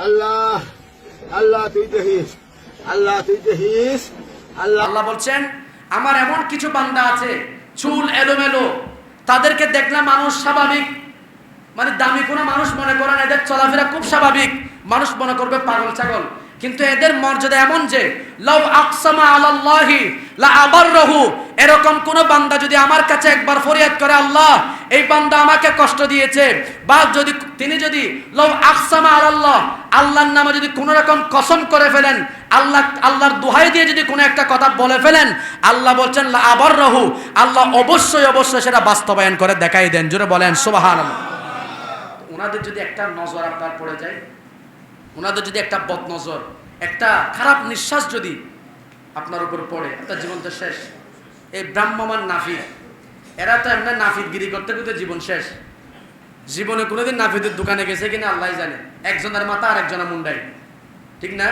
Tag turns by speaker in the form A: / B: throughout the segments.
A: আল্লাহ আল্লাহ তুই দেখিস, আল্লাহ তুই দেখিস। আল্লাহ
B: আল্লাহ বলছেন আমার এমন কিছু বান্দা আছে চুল এলোমেলো, তাদেরকে দেখলে মানুষ স্বাভাবিক মানে দামি কোনো মানুষ মনে করেন, এদের চলাফেরা খুব স্বাভাবিক, মানুষ মনে করবে পাগল ছাগল, কিন্তু এদের মর্যাদা এমন যে লাউ আকসামা আলাল্লাহি লা আবাররাহু, এরকম কোন বান্দা যদি আমার কাছে একবার ফরিয়াদ করে আল্লাহ এই বান্দা আমাকে কষ্ট দিয়েছে, বা যদি তিনি যদি লাউ আকসামা আলাল্লাহ, আল্লাহর নামে যদি কোনো রকম কসম করে ফেলেন, আল্লাহর দোহাই দিয়ে যদি কোনো একটা কথা বলে ফেলেন, আল্লাহ বলছেন লা আবাররাহু, আল্লাহ অবশ্যই অবশ্যই সেটা বাস্তবায়ন করে দেখাই দেন। জোরে বলেন সুবহানাল্লাহ। ওনাদের যদি একটা নজর আপনার পড়ে যায়, ওনাদের যদি একটা বদ নজর, একটা খারাপ নিঃশ্বাস যদি আপনার উপর পড়ে, আপনার জীবন তো শেষ। এই ব্রাহ্মমান নাফিদ, এরা তো এমনি নাফিদগিরি করতে করতে জীবন শেষ। জীবনে কোনোদিন নাফিদের দোকানে গেছে কিনা আল্লাহ জানে, একজনের মাথা আর একজনের মুন্ডাই, ঠিক না?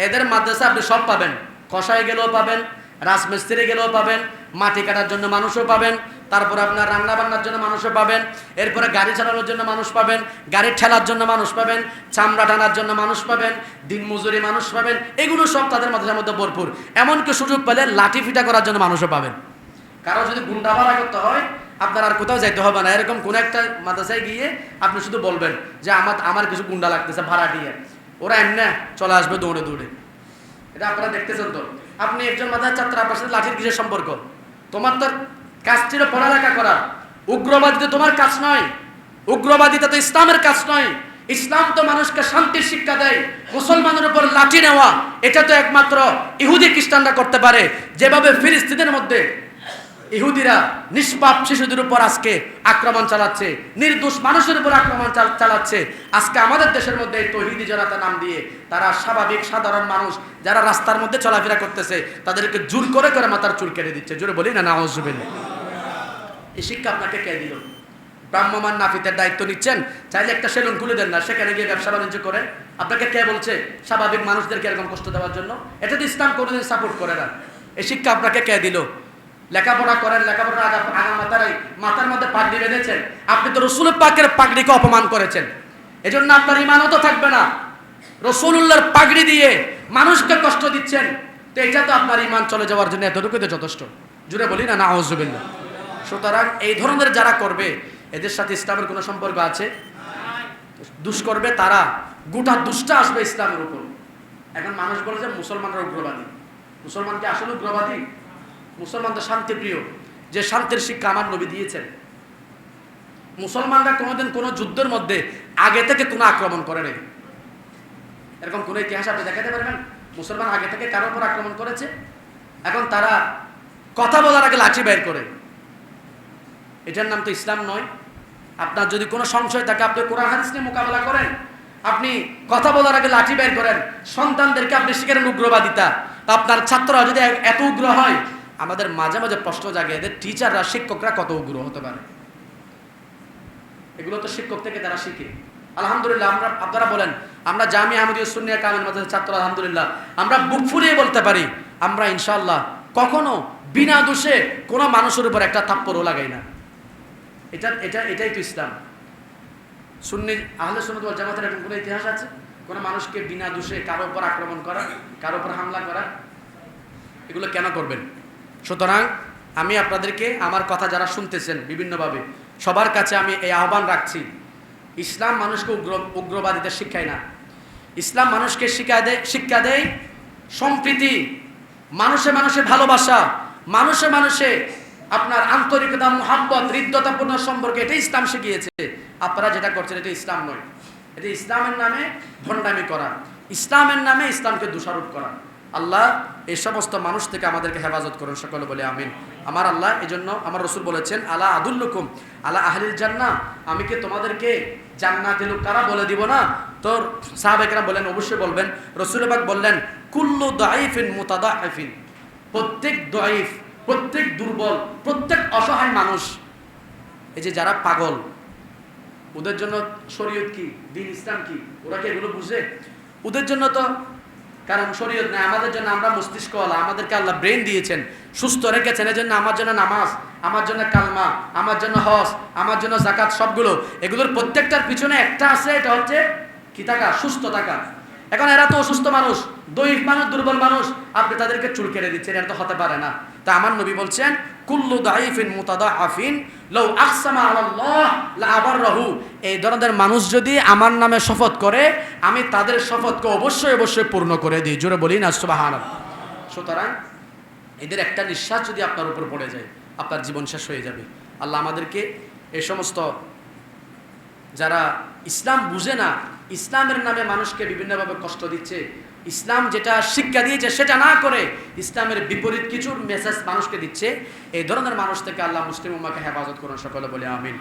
B: এদের মাদ্রাসা আপনি সব পাবেন, কষাই গেলেও পাবেন, রাজমিস্ত্রি গেলেও পাবেন, মাটি কাটার জন্য মানুষও পাবেন, তারপর আপনার রান্না বান্নার জন্য মানুষও পাবেন, এরপরে গাড়ি চালানোর জন্য মানুষ পাবেন, গাড়ি ঠেলার জন্য মানুষ পাবেন, চামড়া টানার জন্য মানুষ পাবেন, দিন মজুরি মানুষ পাবেন, এগুলো সব তাদের মাদ্রাসার মধ্যে ভরপুর। এমনকি সুযোগ পেলে লাঠি ফিটা করার জন্য মানুষও পাবেন। কারো যদি গুন্ডা ভাড়া করতে হয় আপনার আর কোথাও যাইতে হবে না, এরকম কোন একটা মাদ্রাসায় গিয়ে আপনি শুধু বলবেন যে আমার কিছু গুন্ডা লাগতেছে ভাড়া দিয়ে, ওরা এমনি চলে আসবে দৌড়ে দৌড়ে। এটা আপনারা দেখতেছেন তো। আপনি একজন মাদ্রাসার ছাত্র, আপনার সাথে লাঠির কিসের সম্পর্ক? তোমার তো কাজ ছিল পড়ালেখা করা, উগ্রবাদিতা তোমার কাজ নয়, উগ্রবাদিতা তো ইসলামের কাজ নয়। ইসলাম তো মানুষকে শান্তির শিক্ষা দেয়। মুসলমানের উপর লাঠি নেওয়া এটা তো একমাত্র ইহুদি খ্রিস্টানরা করতে পারে। যেভাবে ফিলিস্তিনের মধ্যে ইহুদিরা নিষ্পাপ শিশুদের উপর আজকে আক্রমণ চালাচ্ছে, নির্দোষ মানুষের উপর আক্রমণ চালাচ্ছে, আজকে আমাদের দেশের মধ্যে তৌহিদি জনতা নাম দিয়ে তারা স্বাভাবিক সাধারণ মানুষ যারা রাস্তার মধ্যে চলাফেরা করতেছে তাদেরকে জোর করে করে মাথার চুল কেটে দিচ্ছে। জোরে বলি না নাউজুবিল্লাহ। এই শিক্ষা আপনাকে কে দিল? ব্রাহ্মমান নাফিতের দায়িত্ব নিচ্ছেন, চাইলে একটা সেলুন খুলে দেন না, সেখানে গিয়ে ব্যবসা বাণিজ্য করেন। আপনাকে কে বলছে স্বাভাবিক মানুষদেরকে এরকম কষ্ট দেওয়ার জন্য? এটা তো ইসলাম কোনোদিন সাপোর্ট করে না। এই শিক্ষা আপনাকে কে দিল? লেখাপড়া করেন, লেখাপড়া মাথার মধ্যে পাগড়ি বেঁধেছেন, আপনি তো রসুল পাকের পাগড়িকে অপমান করেছেন, এজন্য আপনার ঈমানও তো থাকবে না। রসুলুল্লাহর পাগড়ি দিয়ে মানুষকে কষ্ট দিচ্ছেন, তো এটা তো আপনার ঈমান চলে যাওয়ার জন্য এতটুকুই তো যথেষ্ট। জুড়ে বলি না নাউজুবিল্লাহ। সুতরাং এই ধরনের যারা করবে এদের সাথে ইসলামের কোনো সম্পর্ক আছে? দুষ করবে তারা, গোটা দুষ্টা আসবে ইসলামের উপর। এখন মানুষ বলে যে মুসলমানরা উগ্রবাদী। মুসলমান কি আসলে উগ্রবাদী? মুসলমান তো শান্তিপ্রিয়, যে শান্তির শিক্ষা আমার নবী দিয়েছেন। মুসলমানরা কোনোদিন কোনো যুদ্ধের মধ্যে আগে থেকে কোনো আক্রমণ করে নাই। এরকম কোনো ইতিহাস আপনি দেখাতে পারবেন মুসলমান আগে থেকে কারোর উপর আক্রমণ করেছে? এখন তারা কথা বলার আগে লাঠি বের করে, এটার নাম তো ইসলাম নয়। আপনার যদি কোনো সংশয় থাকে আপনি কোরআন হাদিস নিয়ে মোকাবেলা করেন, আপনি কথা বলার আগে লাঠি বের করেন, সন্তানদেরকে আপনি শিখেন উগ্রবাদিতা। আপনার ছাত্ররা যদি এত উগ্র হয়, আমাদের মাঝে মাঝে প্রশ্ন জাগে এদের টিচাররা শিক্ষকরা কত উগ্র হতে পারে? এগুলো তো শিক্ষক থেকে তারা শিখে। আলহামদুলিল্লাহ আমরা, আপনারা বলেন, আমরা জামিয়া আহমদিয়া সুন্নিয়া কামিল মাদ্রাসার ছাত্র, আলহামদুলিল্লাহ আমরা বুক ফুলিয়ে বলতে পারি আমরা ইনশাআল্লাহ কখনো বিনা দোষে কোনো মানুষের উপর একটা থাপ্পড়ও লাগাই না। এটাই তো ইসলাম। সুন্নি আহলে সুন্নাত ওয়াল জামাতের এরকম কোনো ইতিহাস আছে কোনো মানুষকে বিনা দোষে কারো উপর আক্রমণ করা, কারো উপর হামলা করা? এগুলো কেন করবেন? সুতরাং আমি আপনাদেরকে, আমার কথা যারা শুনতেছেন বিভিন্নভাবে, সবার কাছে আমি এই আহ্বান রাখছি, ইসলাম মানুষকে উগ্রবাদিতা শিক্ষায় না। ইসলাম মানুষকে শিক্ষা দেয় সম্প্রীতি, মানুষে মানুষে ভালোবাসা, মানুষে মানুষে আপনার আন্তরিকতা, মুহাব্বত, হৃদ্যতাপূর্ণ সম্পর্কে, এটা ইসলাম শিখিয়েছে। আপনারা যেটা করছেন এটা ইসলাম নয়, এটা ইসলামের নামে ভণ্ডামি করা, ইসলামের নামে ইসলামকে দোষারোপ করা। আল্লাহ এই সমস্ত মানুষ থেকে আমাদেরকে হেফাজত করুন, সকলে বলে আমিন। আমার আল্লাহ এই জন্য আমার রসুল বলেছেন আলা আদুল্লুকুম আলা আহলিল জান্নাহ, আমি কি তোমাদেরকে জান্নাতের লোক কারা বলে দিব না? তো সাহাবায়ে বলেন অবশ্যই বলবেন। রসুল পাক বললেন কুল্লু দাঈফিন মুতাদাঈফিন, প্রত্যেক দাঈফ, প্রত্যেক দুর্বল, প্রত্যেক অসহায় মানুষ, এই যে যারা পাগল, ওদের জন্য শরীয়ত কি, দ্বীন ইসলাম কি, ওরা কি এগুলো বুঝে? ওদের জন্য তো কারণ শরীয়ত নাই, আমাদের জন্য আমরা মস্তিষ্কওয়ালা, আমাদেরকে আল্লাহ ব্রেন দিয়েছেন, সুস্থ রেখেছেন, এজন্য আমার জন্য নামাজ, আমার জন্য কালমা, আমার জন্য হজ, আমার জন্য যাকাত, সবগুলো, এগুলোর প্রত্যেকটার পিছনে একটা আছে, এটা হচ্ছে কি থাকা? সুস্থ থাকা। এখন এরা তো অসুস্থ মানুষ, দৈহিক মানুষ, দুর্বল মানুষ, আপনি তাদেরকে চুল কেটে দিচ্ছেন, এটা তো হতে পারে না। তা আমার নবী বলছেন কুল্লু দাইফিন মুতাদাআফিন লাউ আকসামা আলাল্লাহ লা আবাররাহু। এই ধরনের মানুষ যদি আমার নামে শপথ করে, আমি তাদের শপথকে অবশ্যই অবশ্যই পূর্ণ করে দিই। জোরে বলি না সুবহানাল্লাহ। সুতরাং এদের একটা নিঃশ্বাস যদি আপনার উপর পড়ে যায়, আপনার জীবন শেষ হয়ে যাবে। আল্লাহ আমাদেরকে এই সমস্ত যারা ইসলাম বুঝে না, ইসলামের নামে মানুষকে বিভিন্নভাবে কষ্ট দিচ্ছে, ইসলাম যেটা শিক্ষা দিয়েছে সেটা না করে ইসলামের বিপরীত কিছু মেসেজ মানুষকে দিচ্ছে, এই ধরনের মানুষ থেকে আল্লাহ মুসলিম উম্মাহকে হেফাজত করুন, সকলে বলে আমিন।